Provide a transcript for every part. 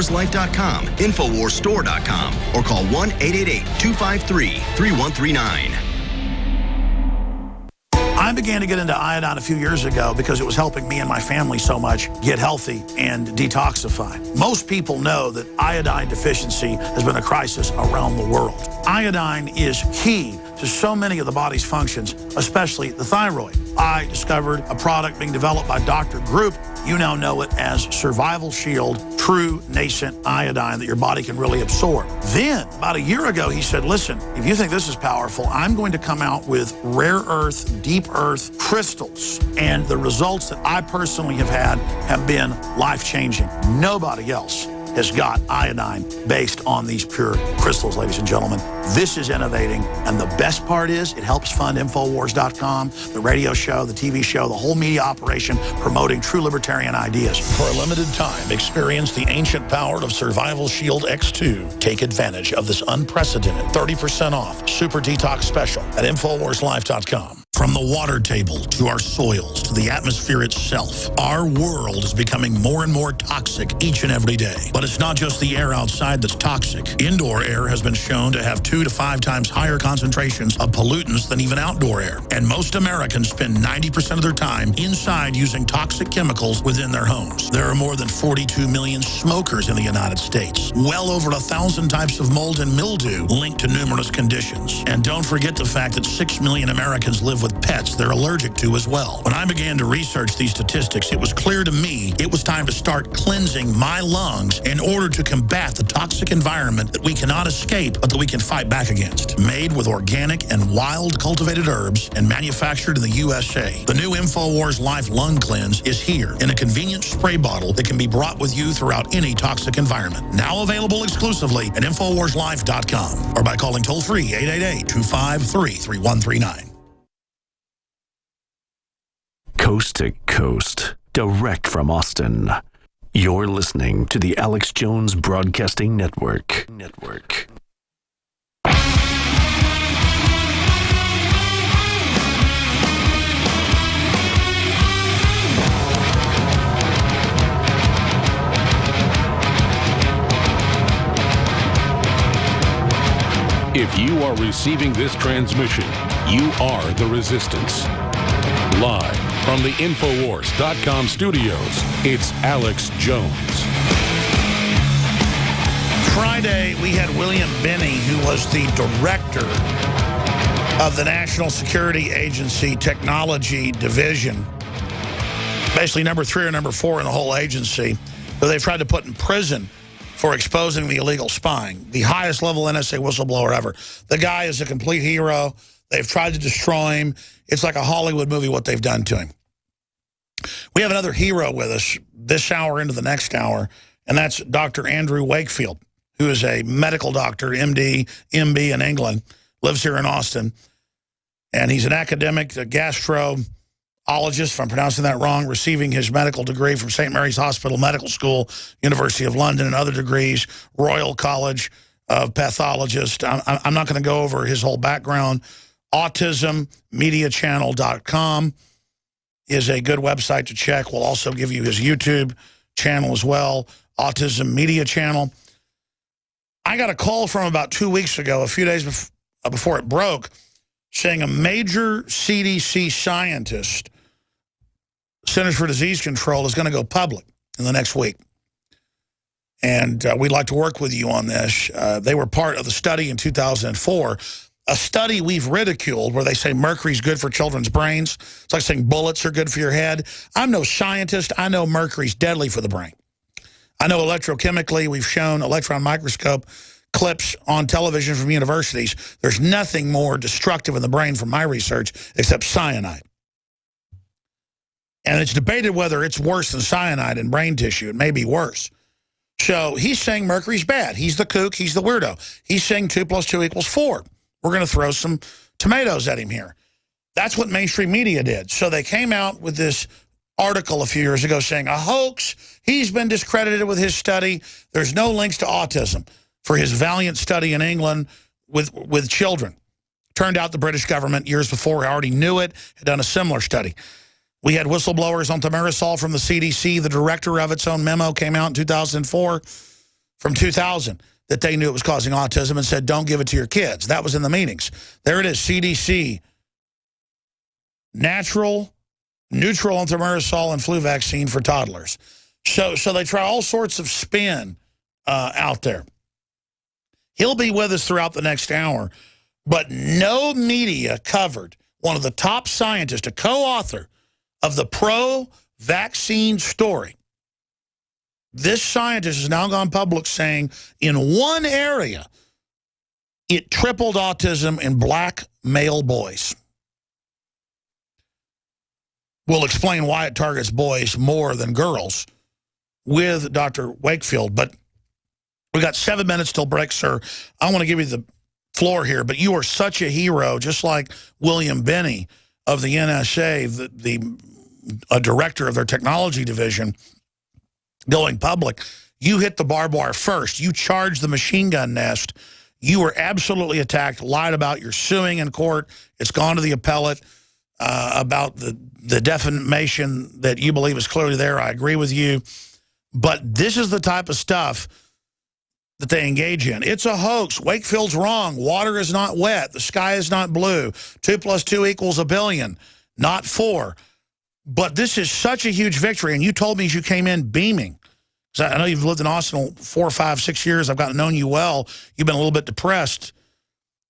InfoWarsLife.com, InfoWarsStore.com, or call 1-888-253-3139. I began to get into iodine a few years ago because it was helping me and my family so much get healthy and detoxify. Most people know that iodine deficiency has been a crisis around the world. Iodine is key to so many of the body's functions, especially the thyroid. I discovered a product being developed by Dr. Group. You now know it as Survival Shield True Nascent Iodine that your body can really absorb. Then, about a year ago, he said, listen, if you think this is powerful, I'm going to come out with rare earth, deep earth crystals. And the results that I personally have had have been life-changing. Nobody else has got iodine based on these pure crystals, ladies and gentlemen. This is innovating, and the best part is it helps fund Infowars.com, the radio show, the TV show, the whole media operation promoting true libertarian ideas. For a limited time, experience the ancient power of Survival Shield X2. Take advantage of this unprecedented 30% off super detox special at InfoWarsLife.com. From the water table to our soils to the atmosphere itself, our world is becoming more and more toxic each and every day. But it's not just the air outside that's toxic. Indoor air has been shown to have 2 to 5 times higher concentrations of pollutants than even outdoor air. And most Americans spend 90% of their time inside using toxic chemicals within their homes. There are more than 42 million smokers in the United States. Well over 1,000 types of mold and mildew linked to numerous conditions. And don't forget the fact that 6 million Americans live with pets they're allergic to as well. When I began to research these statistics, it was clear to me it was time to start cleansing my lungs in order to combat the toxic environment that we cannot escape, but that we can fight back against. Made with organic and wild cultivated herbs and manufactured in the USA, the new InfoWars Life Lung Cleanse is here in a convenient spray bottle that can be brought with you throughout any toxic environment. Now available exclusively at InfoWarsLife.com or by calling toll-free 888-253-3139. Coast to coast, direct from Austin. You're listening to the Alex Jones Broadcasting Network. If you are receiving this transmission, you are the resistance. Live from the Infowars.com studios, it's Alex Jones. Friday, we had William Binney, who was the director of the National Security Agency Technology Division, basically number 3 or number 4 in the whole agency, who they've tried to put in prison for exposing the illegal spying, the highest level NSA whistleblower ever. The guy is a complete hero. They've tried to destroy him. It's like a Hollywood movie what they've done to him. We have another hero with us this hour into the next hour, and that's Dr. Andrew Wakefield, who is a medical doctor, MD, MB in England, lives here in Austin. And he's an academic, a gastroenterologist, if I'm pronouncing that wrong, receiving his medical degree from St. Mary's Hospital Medical School, University of London, and other degrees, Royal College of Pathologist. I'm not going to go over his whole background. AutismMediaChannel.com is a good website to check. We'll also give you his YouTube channel as well, Autism Media Channel. I got a call from about 2 weeks ago, a few days before it broke, saying a major CDC scientist, Centers for Disease Control, is going to go public in the next week. And we'd like to work with you on this. They were part of the study in 2004, a study we've ridiculed where they say mercury's good for children's brains. It's like saying bullets are good for your head. I'm no scientist. I know mercury's deadly for the brain. I know electrochemically, we've shown electron microscope clips on television from universities. There's nothing more destructive in the brain from my research except cyanide. And it's debated whether it's worse than cyanide in brain tissue. It may be worse. So he's saying mercury's bad. He's the kook. He's the weirdo. He's saying 2 + 2 = 4. We're going to throw some tomatoes at him here. That's what mainstream media did. So they came out with this article a few years ago saying a hoax. He's been discredited with his study. There's no links to autism for his valiant study in England with children. Turned out the British government years before already knew it, had done a similar study. We had whistleblowers on thimerosal from the CDC. The director of its own memo came out in 2004 from 2000 that they knew it was causing autism and said, don't give it to your kids. That was in the meetings. There it is, CDC. Neutral on thimerosal and flu vaccine for toddlers. So they try all sorts of spin out there. He'll be with us throughout the next hour, but no media covered one of the top scientists, a co-author of the pro-vaccine story. This scientist has now gone public saying in one area, it tripled autism in black male boys. We'll explain why it targets boys more than girls with Dr. Wakefield. But we got 7 minutes till break, sir. I want to give you the floor here, but you are such a hero, just like William Binney of the NSA, a director of their technology division, going public. You hit the barbed wire first. You charged the machine gun nest. You were absolutely attacked, lied about. You're suing in court. It's gone to the appellate about the defamation that you believe is clearly there. I agree with you. But this is the type of stuff that they engage in. It's a hoax. Wakefield's wrong. Water is not wet. The sky is not blue. 2 + 2 = 1 billion, not 4. But this is such a huge victory. And you told me as you came in beaming. I know you've lived in Austin 4, 5, 6 years. I've gotten to know you well. You've been a little bit depressed.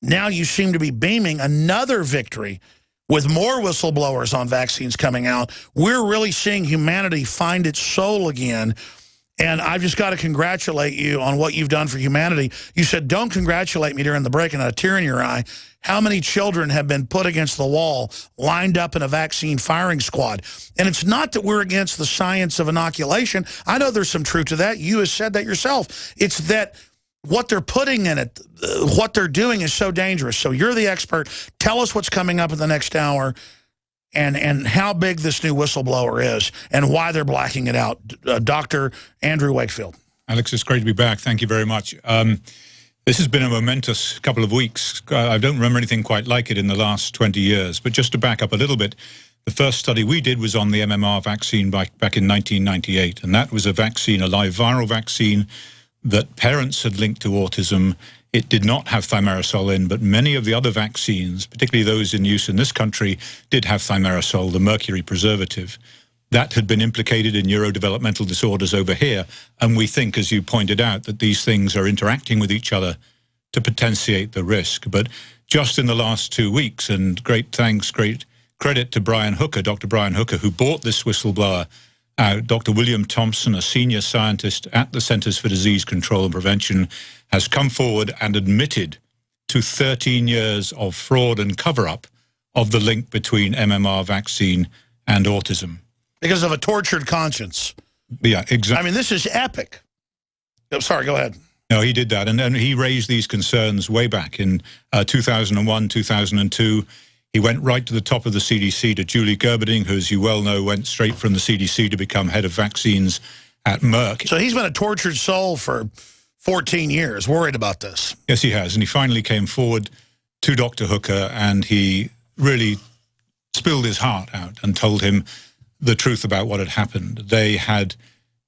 Now you seem to be beaming. Another victory with more whistleblowers on vaccines coming out. We're really seeing humanity find its soul again. And I've just got to congratulate you on what you've done for humanity. You said, don't congratulate me during the break, and a tear in your eye. How many children have been put against the wall, lined up in a vaccine firing squad? And it's not that we're against the science of inoculation. I know there's some truth to that. You have said that yourself. It's that what they're putting in it, what they're doing is so dangerous. So you're the expert. Tell us what's coming up in the next hour. And how big this new whistleblower is and why they're blacking it out. Dr. Andrew Wakefield. Alex, it's great to be back. Thank you very much. This has been a momentous couple of weeks. I don't remember anything quite like it in the last 20 years. But just to back up a little bit, the first study we did was on the MMR vaccine back in 1998. And that was a vaccine, a live viral vaccine that parents had linked to autism. It did not have thimerosal in, but many of the other vaccines, particularly those in use in this country, did have thimerosal, the mercury preservative. That had been implicated in neurodevelopmental disorders over here, and we think, as you pointed out, that these things are interacting with each other to potentiate the risk. But just in the last 2 weeks, and great credit to Brian Hooker, Dr. Brian Hooker, who brought this whistleblower out. Dr. William Thompson, a senior scientist at the Centers for Disease Control and Prevention, has come forward and admitted to 13 years of fraud and cover-up of the link between MMR vaccine and autism. Because of a tortured conscience. Yeah, exactly. I mean, this is epic. I'm sorry, go ahead. No, he did that. And he raised these concerns way back in 2001, 2002. He went right to the top of the CDC, to Julie Gerberding, who, as you well know, went straight from the CDC to become head of vaccines at Merck. So he's been a tortured soul for 14 years, worried about this. Yes, he has. And he finally came forward to Dr. Hooker, and he really spilled his heart out and told him the truth about what had happened. They had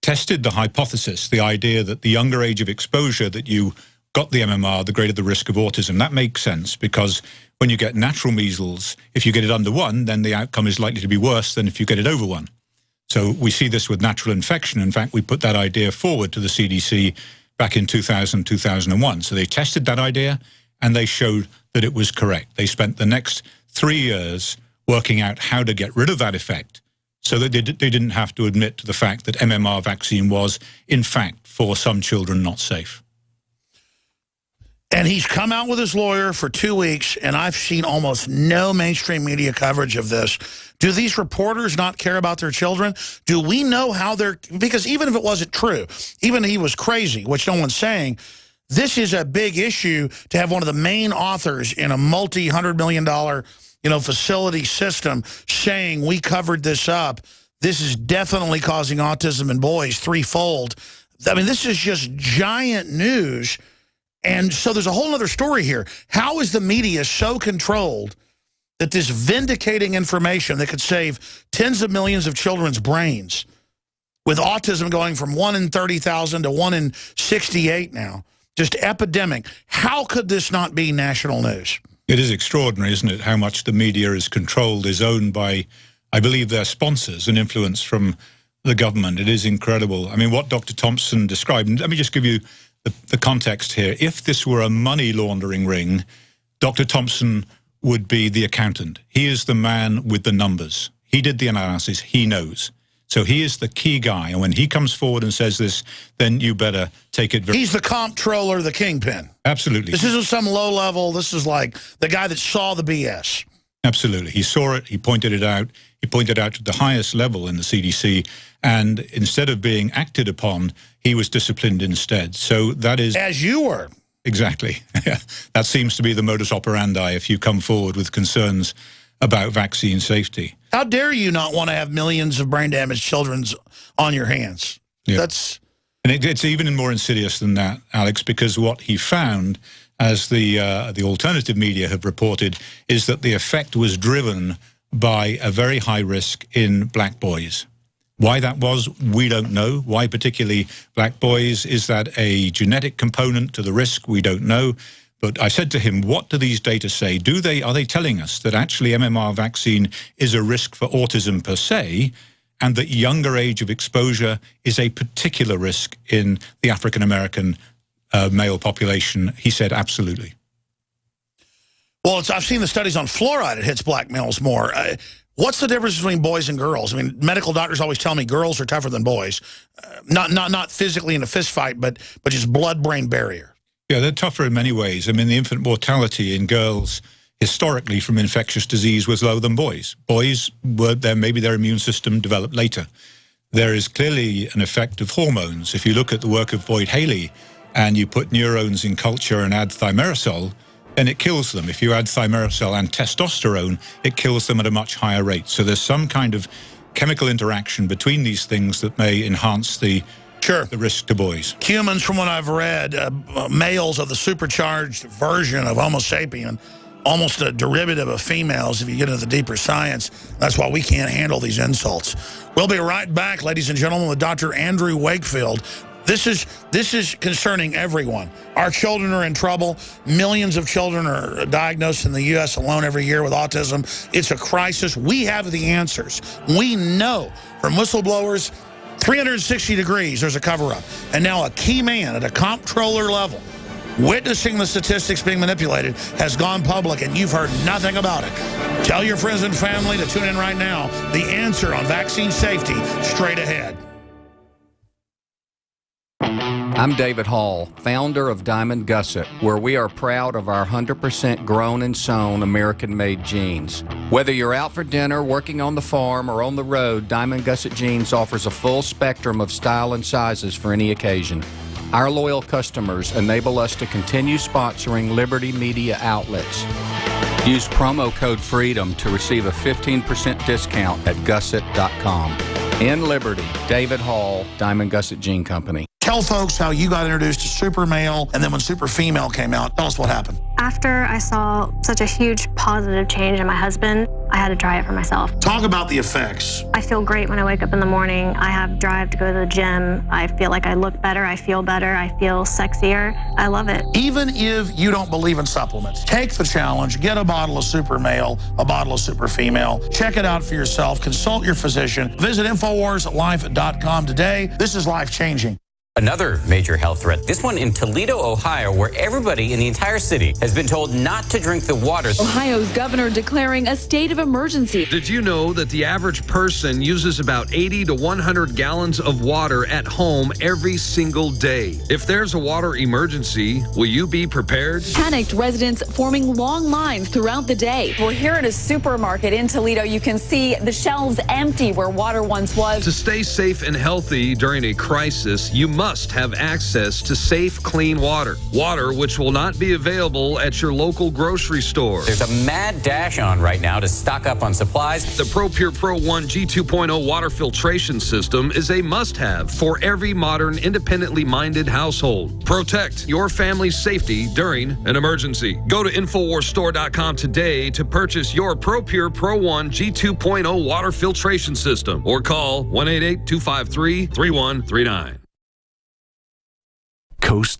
tested the hypothesis, the idea that the younger age of exposure that you got the MMR, the greater the risk of autism. That makes sense, because when you get natural measles, if you get it under 1, then the outcome is likely to be worse than if you get it over 1. So we see this with natural infection. In fact, we put that idea forward to the CDC back in 2000, 2001. So they tested that idea, and they showed that it was correct. They spent the next 3 years working out how to get rid of that effect so that they didn't have to admit to the fact that MMR vaccine was, in fact, for some children, not safe. And he's come out with his lawyer for 2 weeks, and I've seen almost no mainstream media coverage of this. Do these reporters not care about their children? Do we know how they're... Because even if it wasn't true, even if he was crazy, which no one's saying, this is a big issue to have one of the main authors in a multi-$100 million, facility system saying, we covered this up. This is definitely causing autism in boys threefold. I mean, this is just giant news. And so there's a whole other story here. How is the media so controlled that this vindicating information that could save tens of millions of children's brains with autism going from 1 in 30,000 to 1 in 68 now. Just epidemic. How could this not be national news? It is extraordinary, isn't it, how much the media is controlled, is owned by, I believe, their sponsors and influence from the government. It is incredible. I mean, what Dr. Thompson described, and let me just give you the context here. If this were a money laundering ring, Dr. Thompson would be the accountant. He is the man with the numbers. He did the analysis. He knows. So he is the key guy. And when he comes forward and says this, then you better take it very... He's the comptroller, the kingpin. Absolutely. This isn't some low level. This is like the guy that saw the BS. Absolutely. He saw it. He pointed it out. He pointed out to the highest level in the CDC. And instead of being acted upon, he was disciplined instead. So that is... As you were. Exactly. That seems to be the modus operandi if you come forward with concerns about vaccine safety. How dare you not want to have millions of brain damaged children on your hands? Yeah. That's... And it's even more insidious than that, Alex, because what he found, as the alternative media have reported, is that the effect was driven by a very high risk in black boys. Why that was, we don't know. Why particularly black boys? Is that a genetic component to the risk? We don't know. But I said to him, what do these data say? Are they telling us that actually MMR vaccine is a risk for autism per se, and that younger age of exposure is a particular risk in the African-American male population? He said, absolutely. Well, I've seen the studies on fluoride. It hits black males more. What's the difference between boys and girls? I mean, medical doctors always tell me girls are tougher than boys. Not physically in a fist fight, but just blood-brain barrier. Yeah, they're tougher in many ways. I mean, the infant mortality in girls historically from infectious disease was lower than boys. Boys, maybe their immune system developed later. There is clearly an effect of hormones. If you look at the work of Boyd Haley and you put neurons in culture and add thimerosal, then it kills them. If you add thimerosal and testosterone, it kills them at a much higher rate. So there's some kind of chemical interaction between these things that may enhance the risk to boys. Humans, from what I've read, males are the supercharged version of Homo sapien, almost a derivative of females if you get into the deeper science. That's why we can't handle these insults. We'll be right back, ladies and gentlemen, with Dr. Andrew Wakefield. This is concerning everyone. Our children are in trouble. Millions of children are diagnosed in the U.S. alone every year with autism. It's a crisis. We have the answers. We know from whistleblowers, 360 degrees, there's a cover-up. And now a key man at a comptroller level, witnessing the statistics being manipulated, has gone public, and you've heard nothing about it. Tell your friends and family to tune in right now. The answer on vaccine safety, straight ahead. I'm David Hall, founder of Diamond Gusset, where we are proud of our 100% grown and sown American-made jeans. Whether you're out for dinner, working on the farm, or on the road, Diamond Gusset Jeans offers a full spectrum of style and sizes for any occasion. Our loyal customers enable us to continue sponsoring Liberty Media outlets. Use promo code FREEDOM to receive a 15% discount at gusset.com. In Liberty, David Hall, Diamond Gusset Jean Company. Tell folks how you got introduced to Super Male, and then when Super Female came out, tell us what happened. After I saw such a huge positive change in my husband, I had to try it for myself. Talk about the effects. I feel great when I wake up in the morning. I have drive to go to the gym. I feel like I look better. I feel better. I feel sexier. I love it. Even if you don't believe in supplements, take the challenge. Get a bottle of Super Male, a bottle of Super Female. Check it out for yourself. Consult your physician. Visit InfoWarsLife.com today. This is life-changing. Another major health threat, this one in Toledo, Ohio, where everybody in the entire city has been told not to drink the water. Ohio's governor declaring a state of emergency. Did you know that the average person uses about 80 to 100 gallons of water at home every single day? If there's a water emergency, will you be prepared? Panicked residents forming long lines throughout the day. We're here at a supermarket in Toledo. You can see the shelves empty where water once was. To stay safe and healthy during a crisis, you must must have access to safe, clean water. Water which will not be available at your local grocery store. There's a mad dash on right now to stock up on supplies. The ProPure Pro 1 G2.0 water filtration system is a must-have for every modern, independently minded household. Protect your family's safety during an emergency. Go to InfoWarsStore.com today to purchase your ProPure Pro 1 G2.0 water filtration system or call 1-888-253-3139. Coast